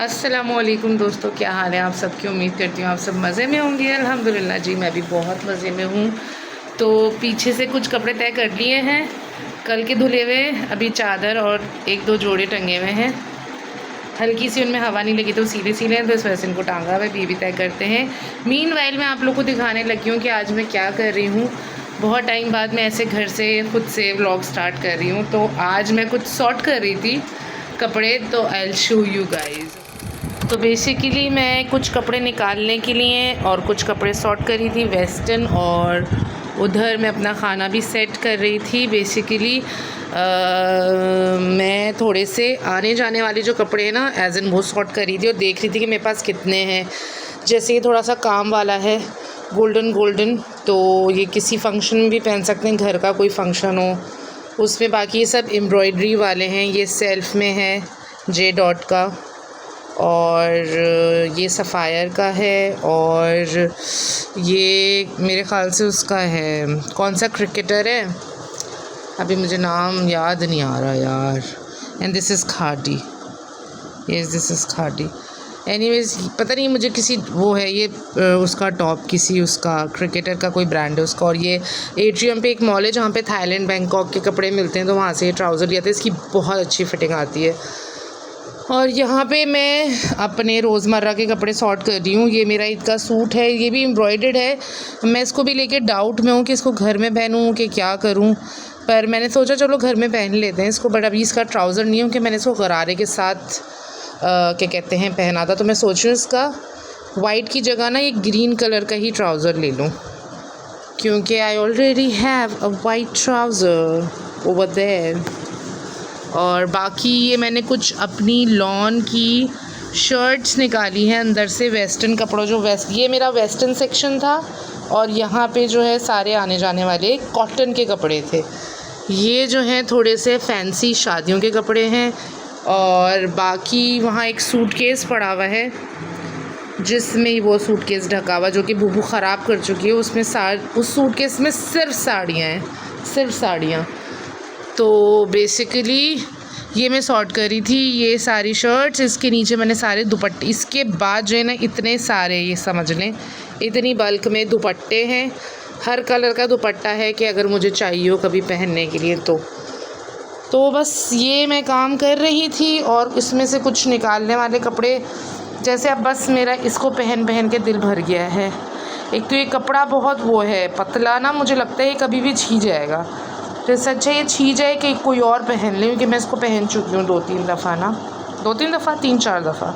अस्सलामुअलैकुम दोस्तों, क्या हाल है आप सबकी। उम्मीद करती हूँ आप सब मज़े में होंगे। अल्हम्दुलिल्लाह जी, मैं भी बहुत मज़े में हूँ। तो पीछे से कुछ कपड़े तय कर लिए हैं, कल के धुले हुए। अभी चादर और एक दो जोड़े टंगे हुए हैं, हल्की सी उनमें हवा नहीं लगी तो सीधे सीधे हैं, तो इस वजह से इनको टांगा हुआ है। ये भी तय करते हैं। मीनवाइल मैं आप लोग को दिखाने लगी हूँ कि आज मैं क्या कर रही हूँ। बहुत टाइम बाद मैं ऐसे घर से खुद से व्लॉग स्टार्ट कर रही हूँ। तो आज मैं कुछ सॉर्ट कर रही थी कपड़े, तो I will show you guys. तो बेसिकली मैं कुछ कपड़े निकालने के लिए और कुछ कपड़े सॉर्ट कर रही थी वेस्टर्न, और उधर मैं अपना खाना भी सेट कर रही थी। बेसिकली मैं थोड़े से आने जाने वाले जो कपड़े हैं ना, एज एन वो सॉर्ट कर रही थी और देख रही थी कि मेरे पास कितने हैं। जैसे ये थोड़ा सा काम वाला है, गोल्डन, तो ये किसी फंक्शन में भी पहन सकते हैं, घर का कोई फंक्शन हो उसमें। बाकी ये सब एम्ब्रॉयडरी वाले हैं। ये सेल्फ में है जे डॉट का, और ये सफ़ायर का है, और ये मेरे ख़्याल से उसका है, कौन सा क्रिकेटर है, अभी मुझे नाम याद नहीं आ रहा यार। And this is khadi, yes this is khadi. Anyways पता नहीं मुझे किसी वो है ये उसका टॉप, किसी उसका क्रिकेटर का कोई ब्रांड है उसका। और ये एट्रियम पे एक मॉल है जहाँ पे थाईलैंड बैंकॉक के कपड़े मिलते हैं, तो वहाँ से ये ट्राउज़र लिया था। इसकी बहुत अच्छी फिटिंग आती है। और यहाँ पे मैं अपने रोज़मर्रा के कपड़े सॉर्ट कर रही हूँ। ये मेरा ईद का सूट है, ये भी एम्ब्रॉयडर्ड है। मैं इसको भी लेके डाउट में हूँ कि इसको घर में पहनूँ कि क्या करूँ, पर मैंने सोचा चलो घर में पहन लेते हैं इसको। बट अभी इसका ट्राउज़र नहीं है कि मैंने इसको गरारे के साथ क्या कहते हैं पहना था, तो मैं सोच रही हूँ इसका वाइट की जगह ना ये ग्रीन कलर का ही ट्राउज़र ले लूँ, क्योंकि I already have a white trouser over there. और बाकी ये मैंने कुछ अपनी लॉन की शर्ट्स निकाली हैं अंदर से, वेस्टर्न कपड़ों जो ये मेरा वेस्टर्न सेक्शन था, और यहाँ पे जो है सारे आने जाने वाले कॉटन के कपड़े थे। ये जो हैं थोड़े से फैंसी शादियों के कपड़े हैं। और बाकी वहाँ एक सूटकेस पड़ा हुआ है जिसमें वो सूटकेस ढका हुआ, जो कि बुबू ख़राब कर चुकी है। उसमें उस सूटकेस में सिर्फ साड़ियाँ हैं, सिर्फ साड़ियाँ। तो बेसिकली ये मैं सॉर्ट करी थी, ये सारी शर्ट्स, इसके नीचे मैंने सारे दुपट्टे। इसके बाद जो है ना इतने सारे, ये समझ लें इतनी बल्क में दुपट्टे हैं। हर कलर का दुपट्टा है कि अगर मुझे चाहिए हो कभी पहनने के लिए तो बस ये मैं काम कर रही थी। और इसमें से कुछ निकालने वाले कपड़े, जैसे अब बस मेरा इसको पहन के दिल भर गया है। एक तो ये कपड़ा बहुत वो है पतला ना, मुझे लगता है ये कभी भी छी जाएगा। तो सच है ये छी जाए कि कोई और पहन ले, क्योंकि मैं इसको पहन चुकी हूँ 2-3 दफ़ा ना, 2-3 दफ़ा 3-4 दफ़ा।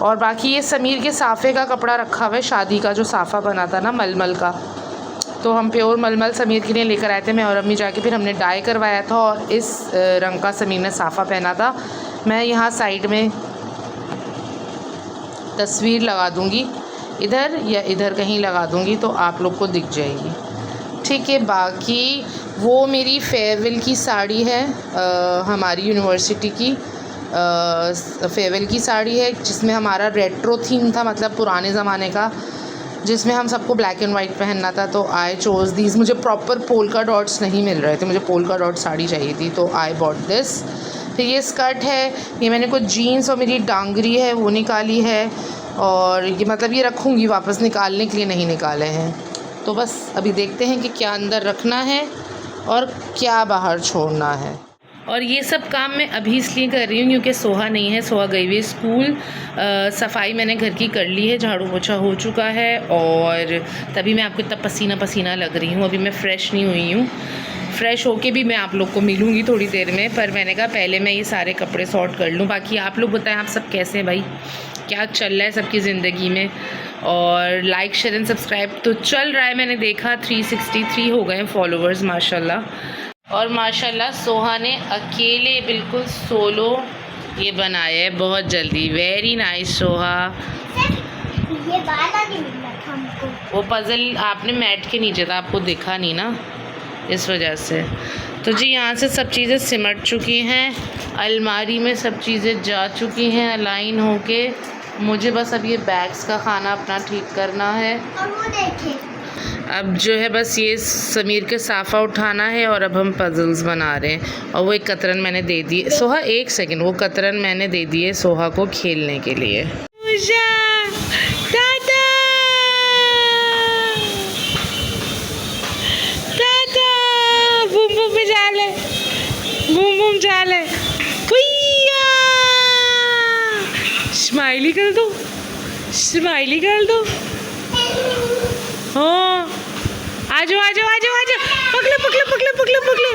और बाकी ये समीर के साफ़े का कपड़ा रखा हुआ है, शादी का जो साफ़ा बना था ना मलमल का, तो हम प्योर मलमल समीर के लिए लेकर आए थे, मैं और अम्मी जाके। फिर हमने डाई करवाया था और इस रंग का समीर ने साफ़ा पहना था। मैं यहाँ साइड में तस्वीर लगा दूँगी, इधर या इधर कहीं लगा दूँगी तो आप लोग को दिख जाएगी, ठीक है। बाकी वो मेरी फेयरवेल की साड़ी है, हमारी यूनिवर्सिटी की फेयरवेल की साड़ी है, जिसमें हमारा रेट्रो थीम था, मतलब पुराने ज़माने का, जिसमें हम सबको ब्लैक एंड वाइट पहनना था। तो आई चोज़ दीज। मुझे प्रॉपर पोल्का डॉट्स नहीं मिल रहे थे, मुझे पोल्का डॉट साड़ी चाहिए थी, तो आई बॉट दिस। फिर ये स्कर्ट है, ये मैंने कुछ जीन्स और मेरी डांगरी है वो निकाली है, और ये मतलब ये रखूँगी, वापस निकालने के लिए नहीं निकाले हैं। तो बस अभी देखते हैं कि क्या अंदर रखना है और क्या बाहर छोड़ना है। और ये सब काम मैं अभी इसलिए कर रही हूँ क्योंकि सोहा नहीं है, सोहा गई हुई स्कूल। सफाई मैंने घर की कर ली है, झाड़ू पोछा हो चुका है, और तभी मैं आपको इतना पसीना पसीना लग रही हूँ। अभी मैं फ़्रेश नहीं हुई हूँ, फ़्रेश होके भी मैं आप लोग को मिलूँगी थोड़ी देर में, पर मैंने कहा पहले मैं ये सारे कपड़े सॉर्ट कर लूँ। बाकी आप लोग बताएं आप सब कैसे हैं भाई, क्या चल रहा है सबकी ज़िंदगी में। और लाइक शेयर एंड सब्सक्राइब तो चल रहा है, मैंने देखा 363 हो गए हैं फॉलोवर्स माशाल्लाह। और माशाल्लाह सोहा ने अकेले बिल्कुल सोलो ये बनाया है बहुत जल्दी। Very nice Soha. ये वाला नहीं मिला था हमको, वो पज़ल आपने मैट के नीचे था, आपको दिखा नहीं ना, इस वजह से। तो जी यहाँ से सब चीज़ें सिमट चुकी हैं, अलमारी में सब चीज़ें जा चुकी हैं अलाइन होके। मुझे बस अब ये बैग्स का खाना अपना ठीक करना है। और वो देखें, अब जो है बस ये समीर के साफ़ा उठाना है और अब हम पजल्स बना रहे हैं। और वो एक कतरन मैंने दे दी सोहा, एक सेकंड, वो कतरन मैंने दे दी है सोहा को खेलने के लिए। बूम बूम में जाले, बूम बूम जाले, स्माइली कर दो, स्माइली कर दो। हाँ आजो आजो आजो आजो, पकड़ो पकड़ो पकड़ो पकड़ो पकड़ो।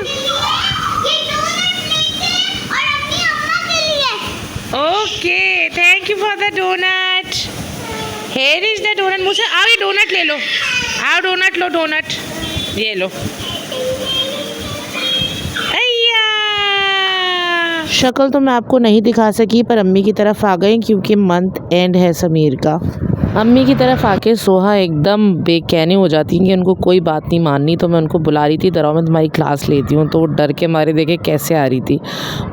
Okay, thank you for the donut. Here is the donut. मुझे आओ ये डोनट ले लो, आओ डोनट लो, डोनट ये लो। शक्ल तो मैं आपको नहीं दिखा सकी पर अम्मी की तरफ आ गए क्योंकि मंथ एंड है समीर का। अम्मी की तरफ आके सोहा एकदम बेकैनी हो जाती हैं कि उनको कोई बात नहीं माननी। तो मैं उनको बुला रही थी, दराव मैं तुम्हारी क्लास लेती हूँ, तो वो डर के मारे देखे कैसे आ रही थी।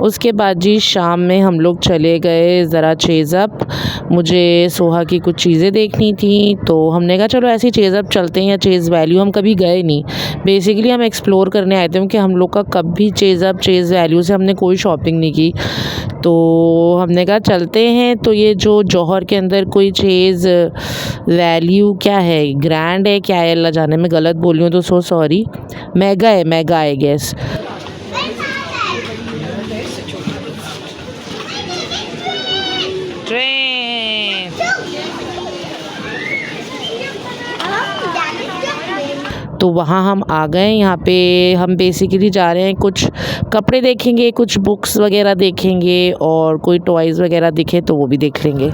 उसके बाद जी शाम में हम लोग चले गए ज़रा चेज़अप। मुझे सोहा की कुछ चीज़ें देखनी थी तो हमने कहा चलो ऐसे ही चेज़अप चलते हैं या चेज़ वैल्यू। हम कभी गए नहीं, बेसिकली हम एक्सप्लोर करने आए थे क्योंकि हम लोग का कभी चेज़अप चेज़ वैल्यू से हमने कोई शॉपिंग नहीं की। तो हमने कहा चलते हैं। तो ये जो जौहर के अंदर कोई चीज़ वैल्यू क्या है, ग्रैंड है क्या है, अल्लाह जाने, में गलत बोल रही हूँ तो सो सॉरी। मेगा है, मेगा आई गेस। ट्रेन। तो वहाँ हम आ गए। यहाँ पे हम बेसिकली जा रहे हैं, कुछ कपड़े देखेंगे, कुछ बुक्स वगैरह देखेंगे और कोई टॉयज़ वगैरह दिखे तो वो भी देख लेंगे।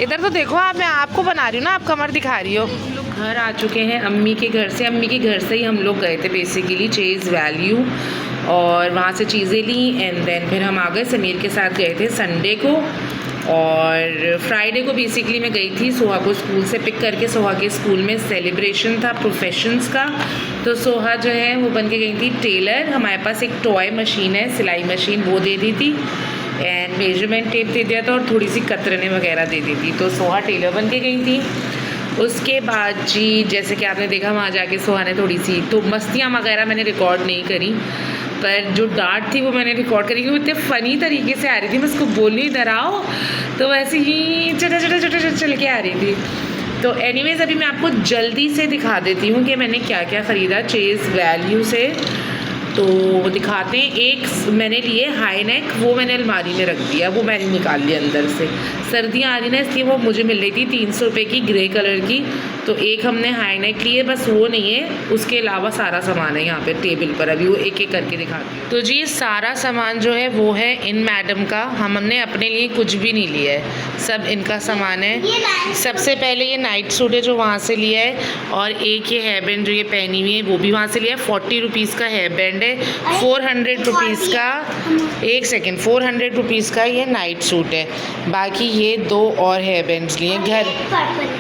इधर तो देखो आप, मैं आपको बना रही हूँ ना, आप कमर दिखा रही हो। हम लोग घर आ चुके हैं अम्मी के घर से। अम्मी के घर से ही हम लोग गए थे बेसिकली चेज़ वैल्यू और वहाँ से चीज़ें ली एंड देन फिर हम आ गए। समीर के साथ गए थे संडे को और फ्राइडे को बेसिकली मैं गई थी सोहा को स्कूल से पिक करके। सोहा के स्कूल में सेलिब्रेशन था प्रोफेशंस का, तो सोहा जो है वो बन के गई थी टेलर। हमारे पास एक टॉय मशीन है, सिलाई मशीन, वो दे दी थी एंड मेजरमेंट टेप दे दिया था और थोड़ी सी कतरने वगैरह दे दी थी। तो सोहा टेलर बन के गई थी। उसके बाद जी जैसे कि आपने देखा वहाँ जाके सोहा ने थोड़ी सी तो मस्तियाँ वगैरह मैंने रिकॉर्ड नहीं करी, पर जो डांट थी वो मैंने रिकॉर्ड करी क्योंकि इतने फ़नी तरीके से आ रही थी। मैं उसको बोली इधर आओ तो वैसे ही चटा चटा चटा चटा चल के आ रही थी। तो एनीवेज़ अभी मैं आपको जल्दी से दिखा देती हूँ कि मैंने क्या क्या ख़रीदा चेज़ वैल्यू से। तो दिखाते हैं। एक मैंने लिए हाई नेक, वो मैंने अलमारी में रख दिया, वो मैंने निकाल लिया अंदर से। सर्दियाँ आ रही ना इसलिए वो मुझे मिल रही थी 300 रुपये की ग्रे कलर की। तो एक हमने हाई नेक लिए, बस वो नहीं है, उसके अलावा सारा सामान है यहाँ पे टेबल पर। अभी वो एक एक करके दिखाती हूँ। तो जी सारा सामान जो है वो है इन मैडम का। हमने अपने लिए कुछ भी नहीं लिया है, सब इनका सामान है। सबसे पहले ये नाइट सूट है जो वहाँ से लिया है और एक ये हेयर बैंड जो ये पहनी हुई है वो भी वहाँ से लिया है। 40 रुपीज़ का हेयर बैंड है, 400 रुपीज़ का, एक सेकेंड, 400 रुपीज़ का ये नाइट सूट है। बाकी ये 2 और हेयर बैंड्स लिए घर,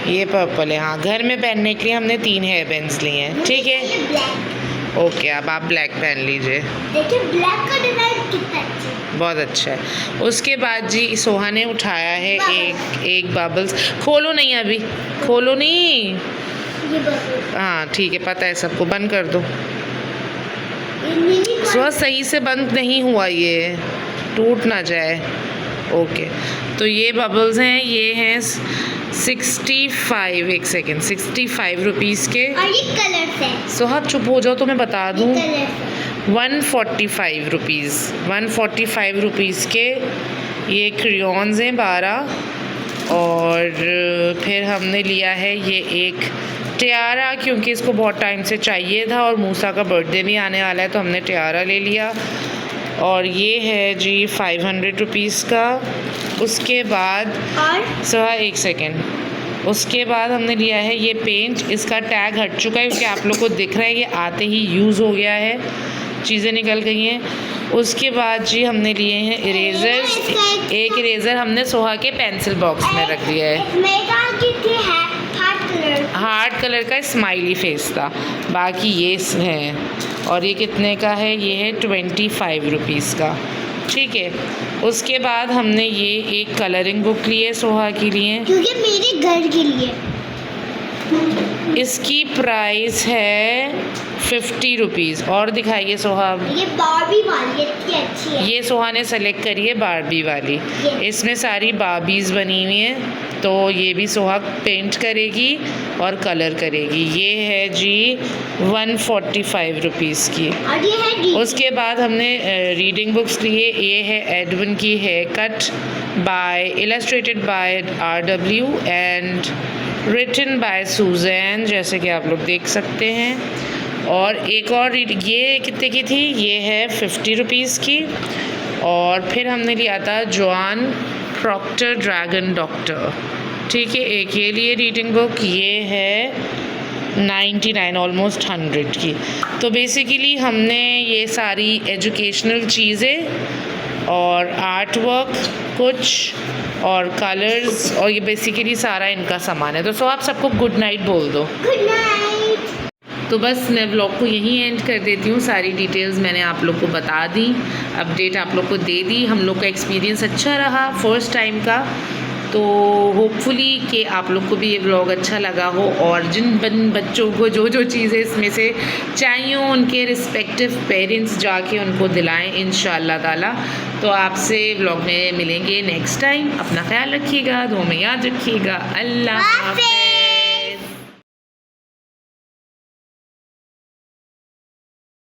ये पर्पल है हाँ, घर में पहनने के लिए हमने 3 हेयर बैंड्स लिए हैं। ठीक है ओके, अब आप ब्लैक पहन लीजिए। देखिए ब्लैक का डिज़ाइन कितना अच्छा है, बहुत अच्छा है। उसके बाद जी सोहा ने उठाया है एक बबल्स। खोलो नहीं अभी, खोलो नहीं, ये बबल हाँ ठीक है, पता है सबको, बंद कर दो। सोहा सही से बंद नहीं हुआ, ये टूट ना जाए। ओके तो ये बबल्स हैं, ये हैं 65, एक सेकेंड, 65 रुपीज़ के। और ये कलर्स है। सोहा चुप हो जाओ तो मैं बता दूँ। कलर्स 145 रुपीज़, 145 रुपीज़ के ये क्रेयॉन्स हैं 12। और फिर हमने लिया है ये एक टियारा क्योंकि इसको बहुत टाइम से चाहिए था और मूसा का बर्थडे भी आने वाला है तो हमने टियारा ले लिया। और ये है जी 500 रुपीज़ का। उसके बाद और सोहा एक सेकेंड, उसके बाद हमने लिया है ये पेंट, इसका टैग हट चुका है क्योंकि आप लोग को दिख रहा है ये आते ही यूज़ हो गया है, चीज़ें निकल गई हैं। उसके बाद जी हमने लिए हैं इरेज़र्स, एक इरेज़र हमने सोहा के पेंसिल बॉक्स में रख दिया है, हार्ट कलर का स्माइली फेस था। बाकी ये है और ये कितने का है, ये है 25 रुपीज़ का। ठीक है उसके बाद हमने ये एक कलरिंग बुक ली है सोहा के लिए, क्योंकि मेरे घर के लिए। इसकी प्राइस है 50 रुपीज़। और दिखाइए सोहा। ये बार्बी वाली इतनी अच्छी है। ये सोहा ने सेलेक्ट करी है बारबी वाली। इसमें सारी बार्बीज़ बनी हुई हैं, तो ये भी सोहा पेंट करेगी और कलर करेगी। ये है जी 145 रुपीज़ की। और ये है उसके बाद हमने रीडिंग बुक्स लिए। ये है एडविन की hair cut by illustrated by RW and written by Suzanne, जैसे कि आप लोग देख सकते हैं। और एक और ये कितने की थी? ये है 50 रुपीज़ की। और फिर हमने लिया था जॉन प्रॉक्टर ड्रैगन डॉक्टर, ठीक है। एक ये लिए रीडिंग बुक, ये है 99 ऑलमोस्ट 100 की। तो बेसिकली हमने ये सारी एजुकेशनल चीज़ें और आर्ट वर्क कुछ और कलर्स और ये बेसिकली सारा इनका सामान है। तो आप सबको गुड नाइट बोल दो। Good night. तो बस मैं व्लॉग को यहीं एंड कर देती हूँ। सारी डिटेल्स मैंने आप लोग को बता दी, अपडेट आप लोग को दे दी। हम लोग का एक्सपीरियंस अच्छा रहा फर्स्ट टाइम का, तो होपफुली कि आप लोग को भी ये व्लॉग अच्छा लगा हो। और जिन बच्चों को जो जो चीज़ें इसमें से चाहिए उनके रिस्पेक्टिव पेरेंट्स जाके उनको दिलाएं इंशाअल्लाह ताला। तो आपसे व्लॉग में मिलेंगे नेक्स्ट टाइम। अपना ख्याल रखिएगा, दुआ में याद रखिएगा। अल्लाह हाफ़िज़।